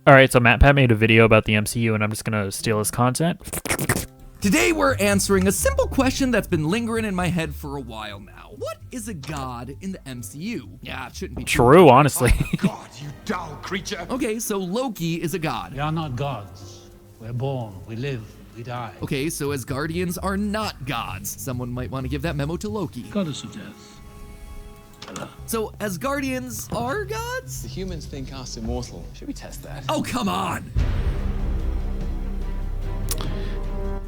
All right, so MatPat made a video about the MCU, and I'm just gonna steal his content. Today we're answering a simple question that's been lingering in my head for a while now. What is a god in the MCU? Yeah, it shouldn't be True, honestly. God, you dull creature. Okay, so Loki is a god. We are not gods. We're born, we live, we die. Okay, so Asgardians are not gods. Someone might want to give that memo to Loki. Goddess of death. So Asgardians are gods? The humans think us immortal. Should we test that? Oh, come on!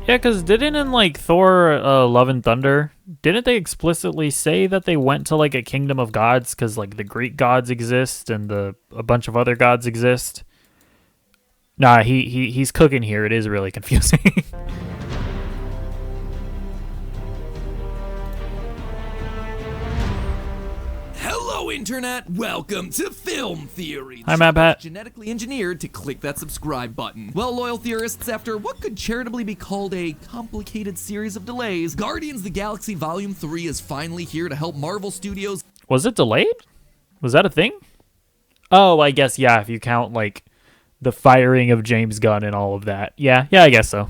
Yeah, because didn't in like Thor Love and Thunder, didn't they explicitly say that they went to like a kingdom of gods because like the Greek gods exist and a bunch of other gods exist? Nah, he's cooking here. It is really confusing. Hello, Internet! Welcome to Film Theory. Hi, MatPat. Genetically engineered to click that subscribe button. Well, loyal theorists, after what could charitably be called a complicated series of delays, Guardians of the Galaxy Volume 3 is finally here to help Marvel Studios. Was it delayed? Was that a thing? Oh, I guess, yeah, if you count like the firing of James Gunn and all of that. Yeah, I guess so.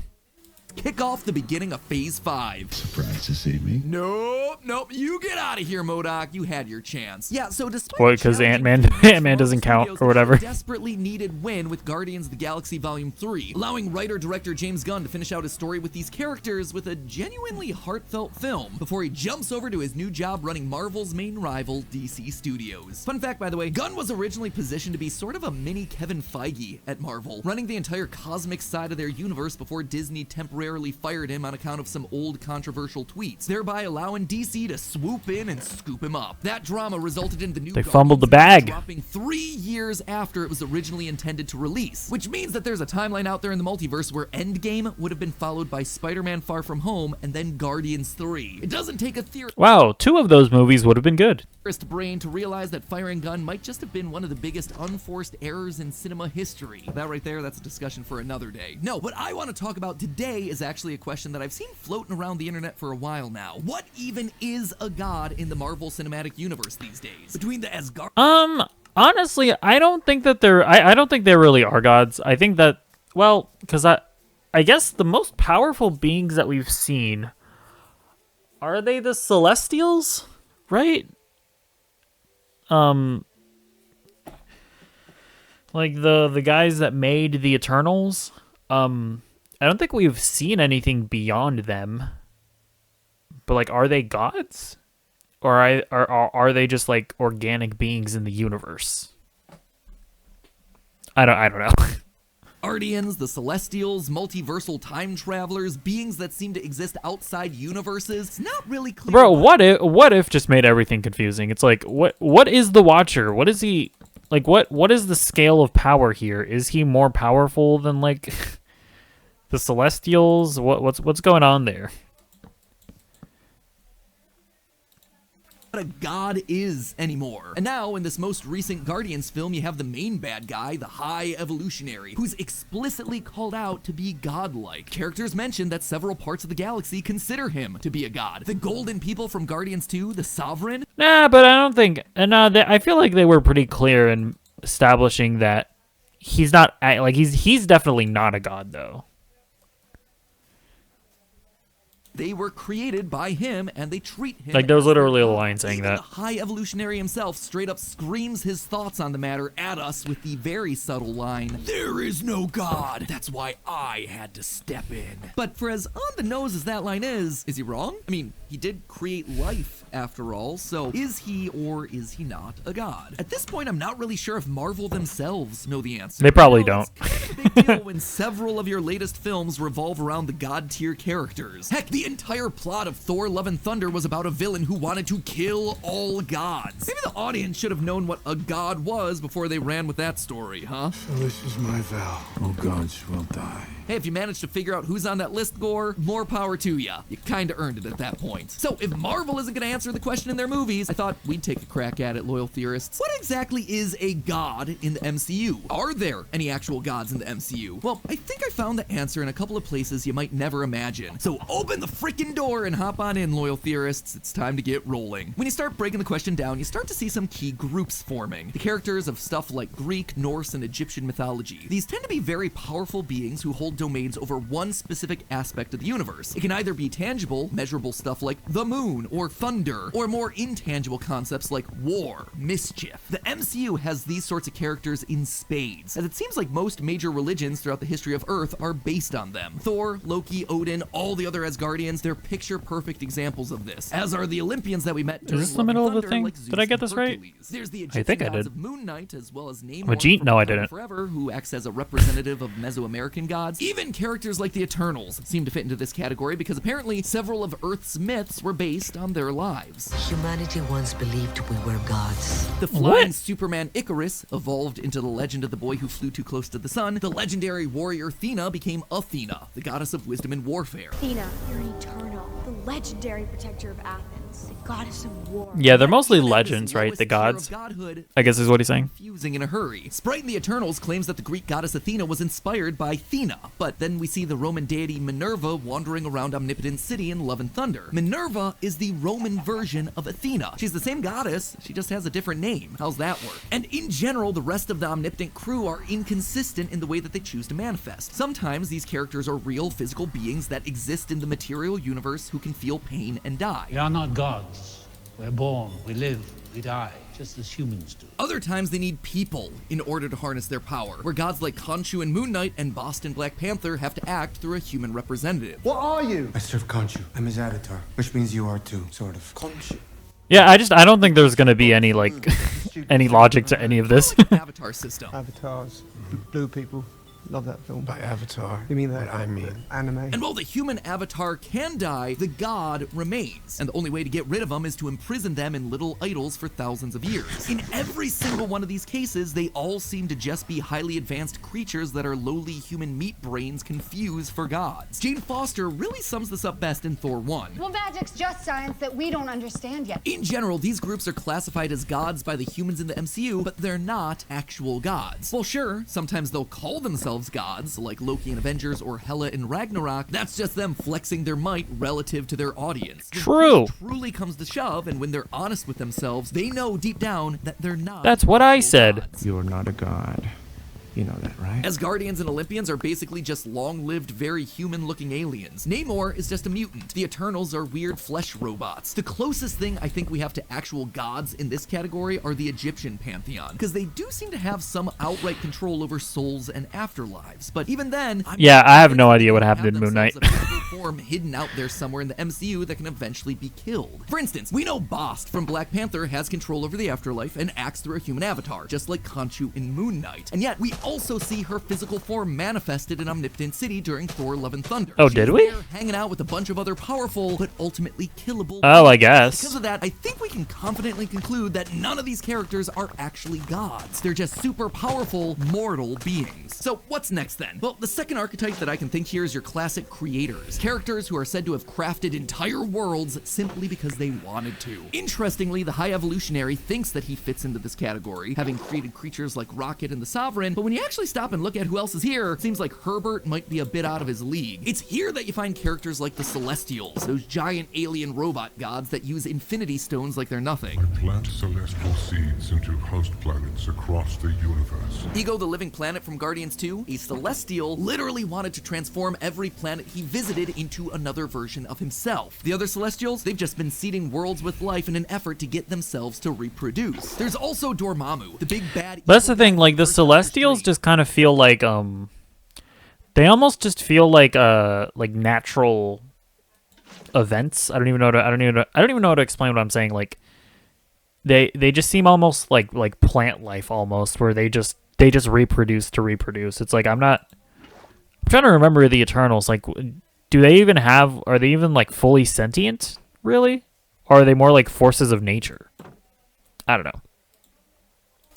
Kick off the beginning of Phase 5. Surprised to see me? Nope. You get out of here, MODOK. You had your chance. Yeah, so despite What, because challenging Ant-Man doesn't count Studios or whatever. desperately needed win with Guardians of the Galaxy Volume 3, allowing writer-director James Gunn to finish out his story with these characters with a genuinely heartfelt film before he jumps over to his new job running Marvel's main rival, DC Studios. Fun fact, by the way, Gunn was originally positioned to be sort of a mini Kevin Feige at Marvel, running the entire cosmic side of their universe before Disney temporarily fired him on account of some old controversial tweets, thereby allowing DC to swoop in and scoop him up. That drama resulted in the new They fumbled the bag. dropping 3 years after it was originally intended to release, which means that there's a timeline out there in the multiverse where Endgame would have been followed by Spider-Man Far From Home and then Guardians 3. It doesn't take a theorist Wow, 2 of those movies would have been good. brain to realize that firing Gunn might just have been one of the biggest unforced errors in cinema history. That right there, that's a discussion for another day. No, what I want to talk about today is actually a question that I've seen floating around the internet for a while now. What even is a god in the Marvel Cinematic Universe these days? Between the Asgard... Honestly, I don't think that I don't think they really are gods. I think that, well, because I guess the most powerful beings that we've seen, are they the Celestials? Right? Like the guys that made the Eternals. I don't think we've seen anything beyond them. But like, are they gods? Or are they just like organic beings in the universe? I don't know. Guardians, the Celestials, multiversal time travelers, beings that seem to exist outside universes. It's not really clear. Bro, what if just made everything confusing? It's like, what is the Watcher? What is he like? What is the scale of power here? Is he more powerful than like the Celestials? What's going on there? What a god is anymore. And now, in this most recent Guardians film, you have the main bad guy, the High Evolutionary, who's explicitly called out to be godlike. Characters mentioned that several parts of the galaxy consider him to be a god. The Golden People from Guardians 2, the Sovereign. Nah, but I don't think. I feel like they were pretty clear in establishing that he's not like he's definitely not a god though. They were created by him, and they treat him Like, there was as literally a their line god. saying Even that. The High Evolutionary himself straight up screams his thoughts on the matter at us with the very subtle line, "There is no God. That's why I had to step in." But for as on the nose as that line is he wrong? I mean, he did create life after all, so is he or is he not a god? At this point, I'm not really sure if Marvel themselves know the answer. They probably You know, don't. It's kind of a big deal when several of your latest films revolve around the god tier characters. Heck, the entire plot of Thor Love and Thunder was about a villain who wanted to kill all gods. Maybe the audience should have known what a god was before they ran with that story, huh? So this is my vow. All gods will die. Hey, if you managed to figure out who's on that list, Gore, more power to ya. You kinda earned it at that point. So if Marvel isn't gonna answer the question in their movies, I thought we'd take a crack at it, loyal theorists. What exactly is a god in the MCU? Are there any actual gods in the MCU? Well, I think I found the answer in a couple of places you might never imagine. So open the frickin' door and hop on in, loyal theorists. It's time to get rolling. When you start breaking the question down, you start to see some key groups forming. The characters of stuff like Greek, Norse, and Egyptian mythology. These tend to be very powerful beings who hold domains over one specific aspect of the universe. It can either be tangible, measurable stuff like the moon or thunder, or more intangible concepts like war, mischief. The MCU has these sorts of characters in spades, as it seems like most major religions throughout the history of Earth are based on them. Thor, Loki, Odin, all the other Asgardians, they're picture-perfect examples of this, as are the Olympians that we met during Is this the middle of the Thunder, thing? like Did I Zeus get and this right? Hercules. There's the I Egyptian think I gods did. of Moon Knight, as well as Namor Vegeta? No, I didn't. Forever, who acts as a representative of Mesoamerican gods. Even characters like the Eternals seem to fit into this category because apparently several of Earth's myths were based on their lives. Humanity once believed we were gods. The flying What? Superman Icarus evolved into the legend of the boy who flew too close to the sun. The legendary warrior Athena became Athena, the goddess of wisdom and warfare. Athena, you're eternal, the legendary protector of Athens, the goddess of war. Yeah, they're mostly Even at this legends, right? lowest The tier of gods. godhood, I guess is what he's saying. confusing in a hurry. Sprite in the Eternals claims that the Greek goddess Athena was inspired by Athena, but then we see the Roman deity Minerva wandering around Omnipotent City in Love and Thunder. Minerva is the Roman version of Athena. She's the same goddess, she just has a different name. How's that work? And in general, the rest of the Omnipotent crew are inconsistent in the way that they choose to manifest. Sometimes these characters are real physical beings that exist in the material universe who can feel pain and die. We are not gods. We're born, we live, we die, just as humans do. Other times they need people in order to harness their power, where gods like Khonshu and Moon Knight and Boston Black Panther have to act through a human representative. What are you? I serve Khonshu. I'm his avatar, which means you are too, sort of. Khonshu. Yeah, I don't think there's gonna be any like any logic to any of this. Avatar system. Avatars, blue people. Love that film. By avatar. You mean that? What I mean. Anime. And while the human avatar can die, the god remains. And the only way to get rid of them is to imprison them in little idols for thousands of years. In every single one of these cases, they all seem to just be highly advanced creatures that are lowly human meat brains confused for gods. Jane Foster really sums this up best in Thor 1. Well, magic's just science that we don't understand yet. In general, these groups are classified as gods by the humans in the MCU, but they're not actual gods. Well, sure, sometimes they'll call themselves gods, like Loki in Avengers or Hela in Ragnarok. That's just them flexing their might relative to their audience. When True. push truly comes to shove, and when they're honest with themselves, they know deep down that they're not. That's what I actual said. gods. You're not a god. You know that, right? Asgardians and Olympians are basically just long-lived, very human-looking aliens. Namor is just a mutant. The Eternals are weird flesh robots. The closest thing I think we have to actual gods in this category are the Egyptian pantheon, because they do seem to have some outright control over souls and afterlives. But even then, Yeah, I have no idea what happened in Moon Knight. A physical form hidden out there somewhere in the MCU that can eventually be killed. For instance, we know Bast from Black Panther has control over the afterlife and acts through a human avatar, just like Khonshu in Moon Knight. And yet, we also see her physical form manifested in Omnipotent City during Thor: Love and Thunder. Oh, She's did we? there hanging out with a bunch of other powerful, but ultimately killable Oh, I beings. guess. Because of that, I think we can confidently conclude that none of these characters are actually gods. They're just super powerful, mortal beings. So what's next then? Well, the second archetype that I can think here is your classic creators. Characters who are said to have crafted entire worlds simply because they wanted to. Interestingly, the High Evolutionary thinks that he fits into this category, having created creatures like Rocket and the Sovereign, but when you actually stop and look at who else is here, it seems like Herbert might be a bit out of his league. It's here that you find characters like the Celestials, those giant alien robot gods that use infinity stones like they're nothing. Plant celestial seeds into host planets across the universe. Ego, the living planet from Guardians 2, a Celestial, literally wanted to transform every planet he visited into another version of himself. The other Celestials, they've just been seeding worlds with life in an effort to get themselves to reproduce. There's also Dormammu, the big bad. But that's the thing, like the Celestials just kind of feel like they almost just feel like natural events. I don't even know how to explain what I'm saying. Like they just seem almost like plant life almost, where they just reproduce to reproduce. It's like I'm trying to remember the Eternals. Like, are they even like fully sentient, really? Or are they more like forces of nature? I don't know.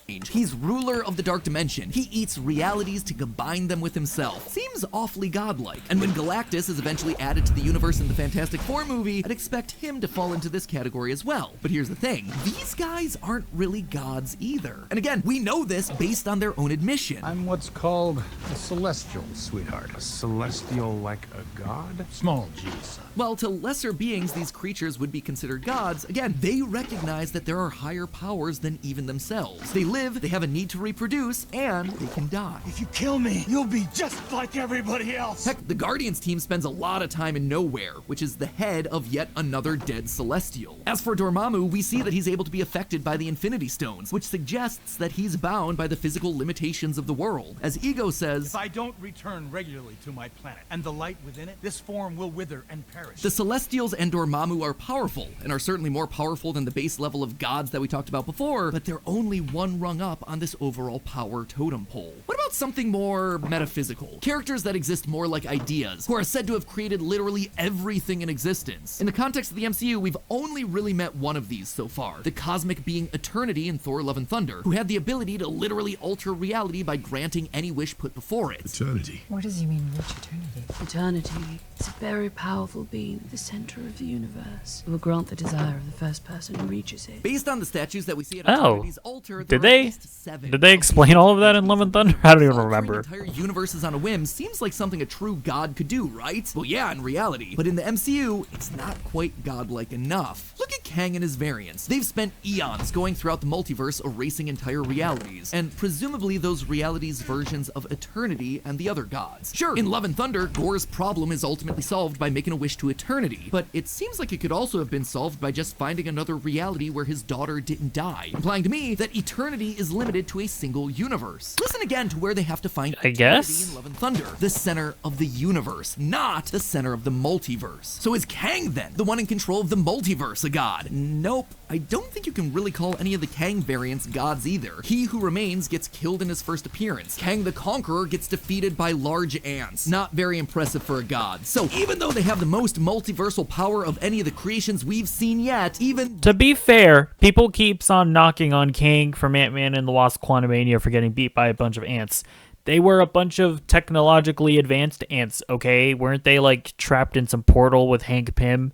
He's ruler of the dark dimension. He eats realities to combine them with himself. Seems awfully godlike. And when Galactus is eventually added to the universe in the Fantastic Four movie, I'd expect him to fall into this category as well. But here's the thing, these guys aren't really gods either. And again, we know this based on their own admission. I'm what's called a celestial, sweetheart. A celestial like a god? Small G, son. Well, to lesser beings, these creatures would be considered gods. Again, they recognize that there are higher powers than even themselves. They live, they have a need to reproduce, and they can die. If you kill me, you'll be just like everybody else. Heck, the Guardians team spends a lot of time in Nowhere, which is the head of yet another dead Celestial. As for Dormammu, we see that he's able to be affected by the Infinity Stones, which suggests that he's bound by the physical limitations of the world. As Ego says, If I don't return regularly to my planet and the light within it, this form will wither and perish. the Celestials and Dormammu are powerful, and are certainly more powerful than the base level of gods that we talked about before, but they're only one rung up on this overall power totem pole. What about something more metaphysical? Characters that exist more like ideas, who are said to have created literally everything in existence. In the context of the MCU, we've only really met one of these so far, the cosmic being Eternity in Thor: Love and Thunder, who had the ability to literally alter reality by granting any wish put before it. Eternity. What does he mean, which eternity? Eternity is a very powerful being at the center of the universe. It will grant the desire of the first person who reaches it. Based on the statues that we see at Oh, Eternity's altar, did there are at they? least 7. Did they explain all of that in Love and Thunder? I don't even remember. Altering entire universes on a whim seems like something a true god could do, right? Well, yeah, in reality. But in the MCU, it's not quite godlike enough. Look at Kang and his variants. They've spent eons going throughout the multiverse erasing entire realities, and presumably those realities' versions of Eternity and the other gods. Sure, in Love and Thunder, Gor's problem is ultimately solved by making a wish to Eternity, but it seems like it could also have been solved by just finding another reality where his daughter didn't die, implying to me that Eternity is limited to a single universe. Listen again to where they have to find I guess? in Love and Thunder, the center of the universe, not the center of the multiverse. So is Kang then the one in control of the multiverse a god? Nope. I don't think you can really call any of the Kang variants gods either. He who remains gets killed in his first appearance. Kang the Conqueror gets defeated by large ants. Not very impressive for a god. So even though they have the most multiversal power of any of the creations we've seen yet, even... To be fair, people keeps on knocking on Kang from Ant-Man and the Wasp: Quantumania for getting beat by a bunch of ants. They were a bunch of technologically advanced ants, okay? Weren't they, like, trapped in some portal with Hank Pym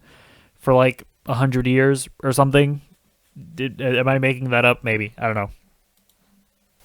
for, like, 100 years or something? Am I making that up? Maybe. I don't know.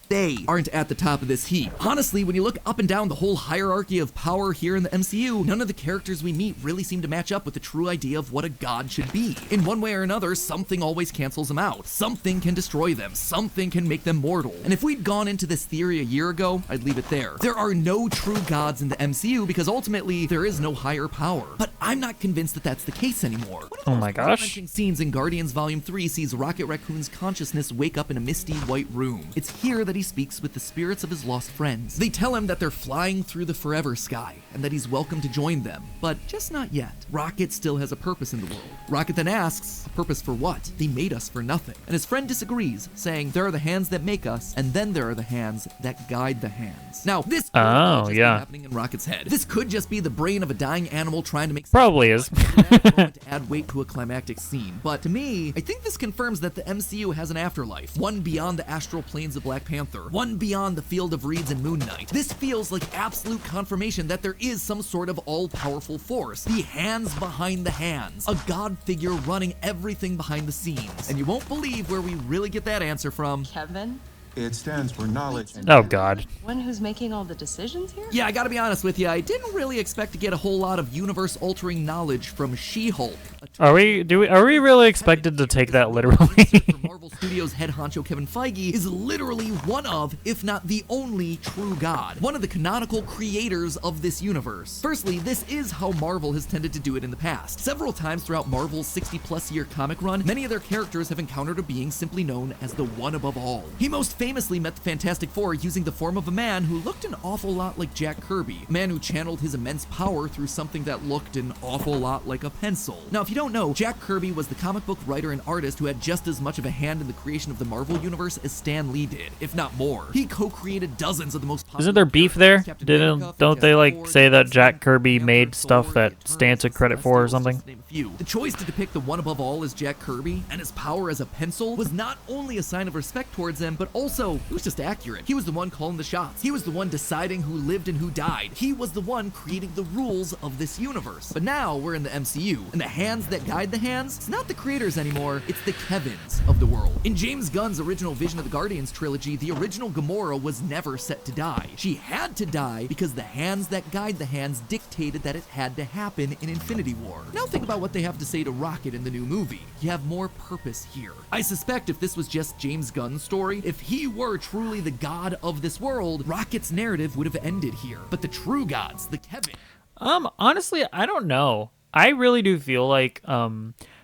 They aren't at the top of this heap. Honestly, when you look up and down the whole hierarchy of power here in the MCU, none of the characters we meet really seem to match up with the true idea of what a god should be. In one way or another, something always cancels them out. Something can destroy them. Something can make them mortal. And if we'd gone into this theory a year ago, I'd leave it there. There are no true gods in the MCU because ultimately there is no higher power. But I'm not convinced that that's the case anymore. Oh my gosh. Scenes in Guardians Volume 3 sees Rocket Raccoon's consciousness wake up in a misty white room. It's here that he speaks with the spirits of his lost friends. They tell him that they're flying through the forever sky and that he's welcome to join them, but just not yet. Rocket still has a purpose in the world. Rocket then asks, a purpose for what? They made us for nothing. And his friend disagrees, saying, there are the hands that make us, and then there are the hands that guide the hands. Now, this could just be happening in Rocket's head. This could just be the brain of a dying animal trying to make Probably is. to add weight to a climactic scene. But to me, I think this confirms that the MCU has an afterlife, one beyond the astral planes of Black Panther, one beyond the field of reeds and Moon Knight. This feels like absolute confirmation that there is some sort of all-powerful force, the hands behind the hands, a god figure running everything behind the scenes. And you won't believe where we really get that answer from. Kevin? It stands for knowledge. Oh god. One who's making all the decisions here? Yeah, I gotta be honest with you, I didn't really expect to get a whole lot of universe-altering knowledge from She-Hulk. Are we really expected to take that literally? Marvel Studios head honcho Kevin Feige is literally one of, if not the only, true god. One of the canonical creators of this universe. Firstly, this is how Marvel has tended to do it in the past. Several times throughout Marvel's 60-plus year comic run, many of their characters have encountered a being simply known as the One Above All. He most famously met the Fantastic Four using the form of a man who looked an awful lot like Jack Kirby, a man who channeled his immense power through something that looked an awful lot like a pencil. Now, if you don't know, Jack Kirby was the comic book writer and artist who had just as much of a hand hand in the creation of the Marvel Universe as Stan Lee did, if not more. He co-created dozens of the most popular Isn't there beef there? America, Don't they like Ford, say that Captain Jack Kirby Panther, made stuff Thor, that the Stan took credit for or something? just to name a few. The choice to depict the one above all as Jack Kirby and his power as a pencil was not only a sign of respect towards him, but also it was just accurate. He was the one calling the shots. He was the one deciding who lived and who died. He was the one creating the rules of this universe. But now we're in the MCU, and the hands that guide the hands, it's not the creators anymore, it's the Kevins of the world. In James Gunn's original Vision of the Guardians trilogy, the original Gamora was never set to die. She had to die because the hands that guide the hands dictated that it had to happen in Infinity War. Now think about what they have to say to Rocket in the new movie. You have more purpose here. I suspect if this was just James Gunn's story, if he were truly the god of this world, Rocket's narrative would have ended here. But the true gods, the Kevin... Honestly, I don't know. I really do feel like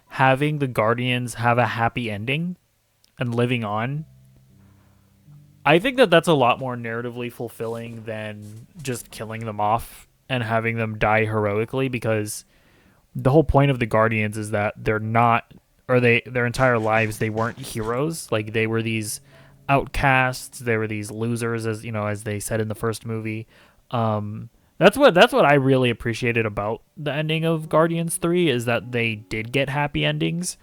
having the Guardians have a happy ending and living on, I think that that's a lot more narratively fulfilling than just killing them off and having them die heroically, because the whole point of the Guardians is that they're not, or their entire lives they weren't heroes. Like, they were these outcasts, they were these losers, as you know, as they said in the first movie. That's what I really appreciated about the ending of Guardians 3, is that they did get happy endings.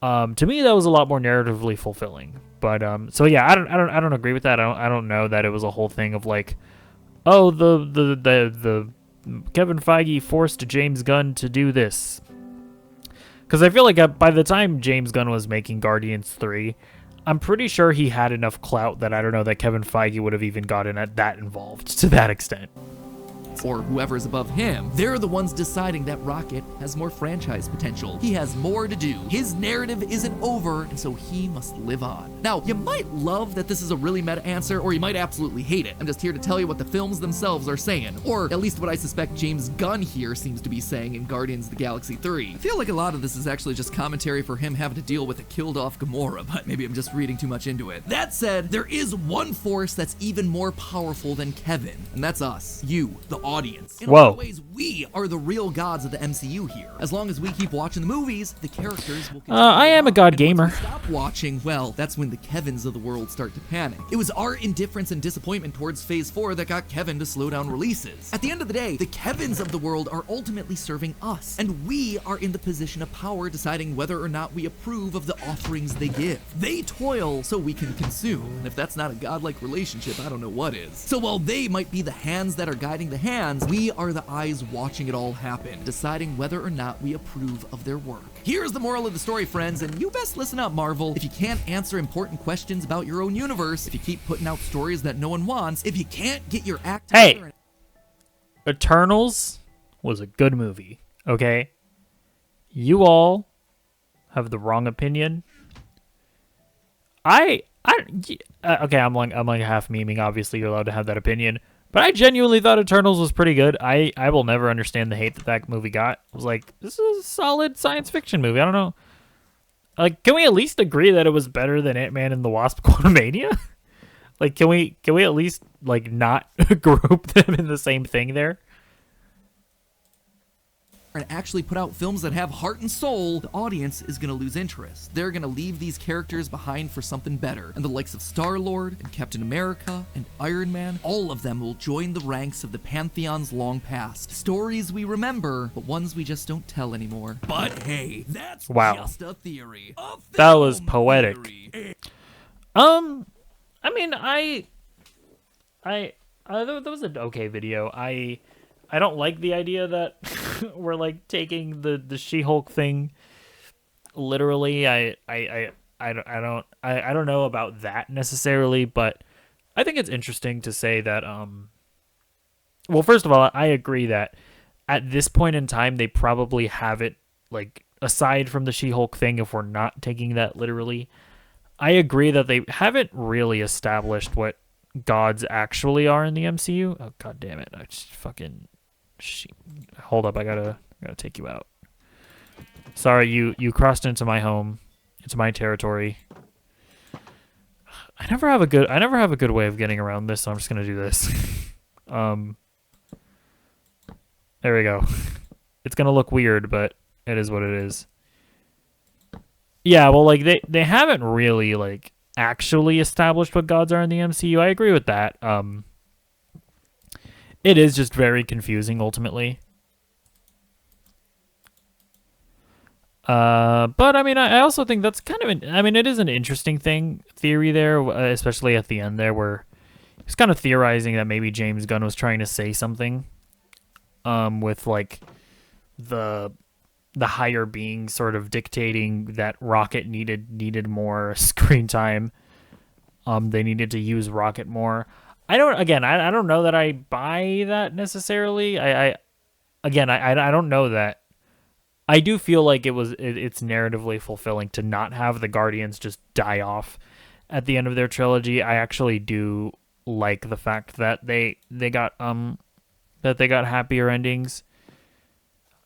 To me, that was a lot more narratively fulfilling. But so yeah, I don't agree with that. I don't know that it was a whole thing of like, oh, the Kevin Feige forced James Gunn to do this. Because I feel like by the time James Gunn was making Guardians 3, I'm pretty sure he had enough clout that I don't know that Kevin Feige would have even gotten that involved to that extent. Or whoever's above him, they're the ones deciding that Rocket has more franchise potential. He has more to do. His narrative isn't over, and so he must live on. Now, you might love that this is a really meta answer, or you might absolutely hate it. I'm just here to tell you what the films themselves are saying, or at least what I suspect James Gunn here seems to be saying in Guardians of the Galaxy 3. I feel like a lot of this is actually just commentary for him having to deal with a killed-off Gamora, but maybe I'm just reading too much into it. That said, there is one force that's even more powerful than Kevin, and that's us. You, the audience. In a lot of ways, we are the real gods of the MCU here. As long as we keep watching the movies, the characters will continue. I am a god gamer. Once we stop watching, well, that's when the Kevins of the world start to panic. It was our indifference and disappointment towards Phase 4 that got Kevin to slow down releases. At the end of the day, the Kevins of the world are ultimately serving us, and we are in the position of power deciding whether or not we approve of the offerings they give. They toil so we can consume, and if that's not a godlike relationship, I don't know what is. So while they might be the hands that are guiding the hands, we are the eyes watching it all happen, deciding whether or not we approve of their work. Here's the moral of the story, friends, and you best listen up, Marvel. If you can't answer important questions about your own universe, if you keep putting out stories that no one wants, if you can't get your act together... Hey! Eternals was a good movie, okay? You all have the wrong opinion. Okay, I'm like half memeing. Obviously, you're allowed to have that opinion. But I genuinely thought Eternals was pretty good. I will never understand the hate that movie got. I was like, this is a solid science fiction movie. I don't know. Like, can we at least agree that it was better than Ant-Man and the Wasp: Quantumania? Like, can we at least like not group them in the same thing there? And actually put out films that have heart and soul, the audience is going to lose interest. They're going to leave these characters behind for something better. And the likes of Star-Lord and Captain America and Iron Man, all of them will join the ranks of the pantheons long past. Stories we remember, but ones we just don't tell anymore. But hey, that's just a theory. That was poetic. I mean, that was an okay video. I don't like the idea that we're like taking the She-Hulk thing literally. I don't know about that necessarily, but I think it's interesting to say that well, first of all, I agree that at this point in time they probably have it, like, aside from the She-Hulk thing, if we're not taking that literally, I agree that they haven't really established what gods actually are in the MCU. Oh, god damn it. I just fucking... Hold up, I gotta take you out. Sorry, you crossed into my home. It's my territory. I never have a good way of getting around this, so I'm just gonna do this. There we go. It's gonna look weird, but it is what it is. Yeah, well, like they haven't really like actually established what gods are in the MCU. I agree with that. It is just very confusing ultimately. But I mean, I also think that's kind of I mean, it is an interesting theory there, especially at the end there, where he's kind of theorizing that maybe James Gunn was trying to say something, with like the higher being sort of dictating that Rocket needed more screen time. They needed to use Rocket more. I don't know that I buy that necessarily. I don't know that. I do feel like it's narratively fulfilling to not have the Guardians just die off at the end of their trilogy. I actually do like the fact that they got happier endings.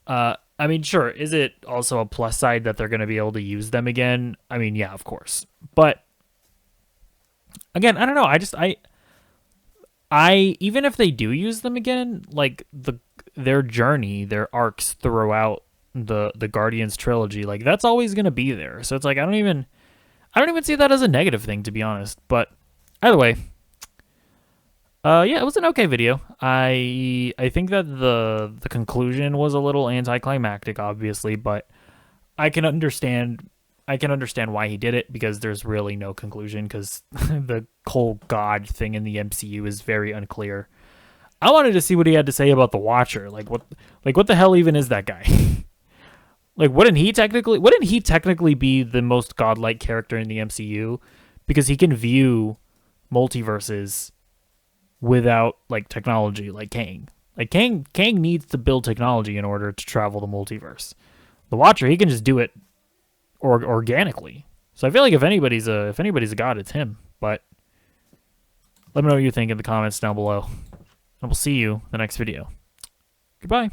I mean, sure, is it also a plus side that they're going to be able to use them again? I mean, yeah, of course. But again, I don't know. I even if they do use them again, like their journey, their arcs throughout the Guardians trilogy, like that's always going to be there. So it's like I don't even see that as a negative thing, to be honest. But either way, yeah, it was an okay video. I think that the conclusion was a little anticlimactic, obviously, but I can understand why he did it, because there's really no conclusion, because the whole God thing in the MCU is very unclear. I wanted to see what he had to say about the Watcher. Like what the hell even is that guy? Like wouldn't he technically be the most godlike character in the MCU, because he can view multiverses without like technology, like Kang. Like Kang needs to build technology in order to travel the multiverse. The Watcher, he can just do it organically. So I feel like if anybody's a god, it's him. But let me know what you think in the comments down below. And we'll see you in the next video. Goodbye.